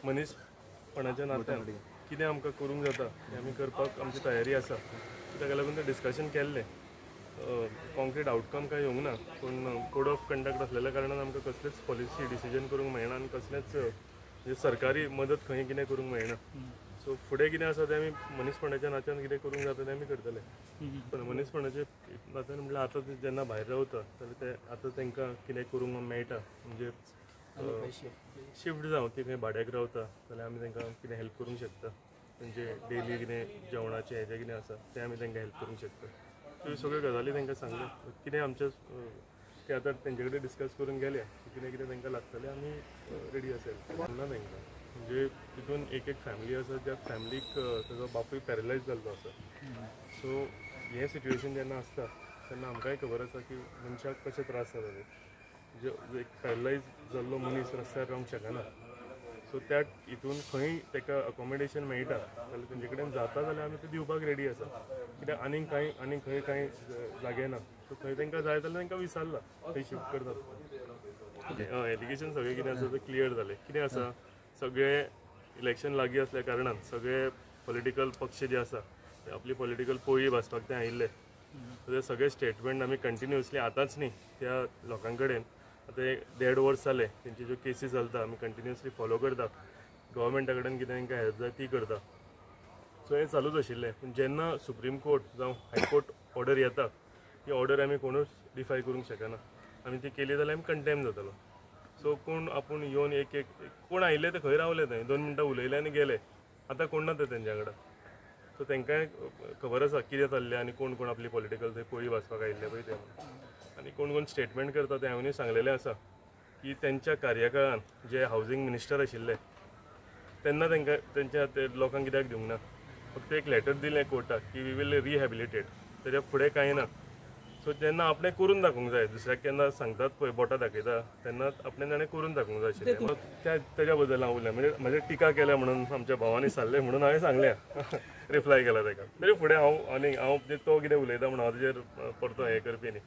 मनीसपणाच्या नात्यान कितें आमकां करूंक जाता तें आमी करपाक आमची तयारी आसा. ताका लागून तें डिस्कशन केल्लें. कॉन्क्रीट आउटकम काय येवंक ना, पूण कोड ऑफ कंडक्ट आसलेल्या कारणान आमकां कसलेच पॉलिसी डिसिजन करूंक मेळना आनी कसलेच म्हणजे सरकारी मदत खंय कितें करूंक मेळना. सो फुडें कितें आसा तें आमी मनीसपणाच्या नात्यान कितें करूंक जाता तें आमी करतले. पण मनीसपणाचे नात्यान म्हणल्यार आतां ते जेन्ना भायर रावता जाल्यार ते आतां तांकां कितें करूंक मेळटा म्हणजे शिफ्ट जावं ती खंय भाड्याक रावता जाल्यार आमी तांकां कितें हेल्प करूंक शकता. म्हणजे डेली कितें जेवणाचें हेजें कितें आसा तें आमी तांकां हेल्प करूंक शकता. ह्यो सगळ्यो गजाली तांकां सांगल्या. कितें आमच्या ते आतां तेंचे कडेन डिस्कस करून गेल्या कितें कितें तांकां लागतलें आमी रेडी आसा ना तांकां. म्हणजे तितून एक फॅमिली आसा ज्या फॅमिलीक ताजो बापूय पॅरलायज जाल्लो आसा. सो हें सिट्युएशन जेन्ना आसता तेन्ना आमकांय खबर आसा की मनशाक कशे त्रास जाता ते. म्हणजे एक पॅरलायज जाल्लो मनीस रस्त्यार रावंक शकना. सो त्या हितून खंय ताका अकोमोडेशन मेळटा जाल्यार तेंचे कडेन जाता जाल्यार आमी ते दिवपाक रेडी आसा. कित्याक आनीक खंय कांय जागे ना. सो थंय तांकां जाय जाल्यार तांकां विचारला थंय शिफ्ट करतात. एलिगेशन सगळें कितें आसा तें क्लियर जालें. कितें आसा सगळे इलेक्शन लागीं आसल्या कारणान सगळे पॉलिटिकल पक्ष जे आसा ते आपली पॉलिटिकल पोळी भाजपाक ते आयिल्ले. ते सगळे स्टेटमेंट आमी कंटिन्युअसली आतांच न्ही त्या लोकां कडेन आतां 1.5 वर्स जाले तेंची ज्यो केसीस चलता आमी कंटिन्युअसली फॉलो करता. गव्हर्मेंटा कडेन कितें तांकां हेल्प जाय ती करता. सो हें चालूच आशिल्लें. पूण जेन्ना सुप्रीम कोर्ट जावं हायकोर्ट ऑर्डर येता ती ऑर्डर आमी कोणूच डिफाय करूंक शकना. आमी ती केली जाल्यार आमी कंडेम जातलो. सो कोण आपूण येवन एक कोण आयिल्ले ते खंय रावले थंय 2 मिनटां उलयले आनी गेले. आतां कोण ना ते तेंच्या कडेन. सो तांकांय खबर आसा कितें चल्लें आनी कोण कोण आपली पॉलिटिकल थंय पोळी भाजपाक आयिल्ले पळय ते. आनी कोण कोण स्टेटमेंट करता ते हांवेंनूय सांगलेलें आसा की तेंच्या कार्यकाळान जे हावजींग मिनिस्टर आशिल्ले तेन्ना तांकां तेंच्या लोकांक कित्याक दिवंक ना. फक्त एक लेटर दिलें कोर्टाक की वी वील रिहॅबिलिटेट. तेज्या फुडें कांय ना. सो जेन्ना आपणें करून दाखोवंक जाय दुसऱ्याक केन्ना सांगतात पळय बोटां दाखयता तेन्ना आपणें ताणें करून दाखोवंक जाय आशिल्लें. तेज्या बद्दल हांव उलयलें म्हणजे म्हाजेर टिका केल्या म्हणून आमच्या भावानी सांगलें म्हणून हांवें सांगलें रिप्लाय केला ताका. तरी फुडें हांव तो कितें उलयता म्हणून हांव तेजेर परतो हें करपी न्ही.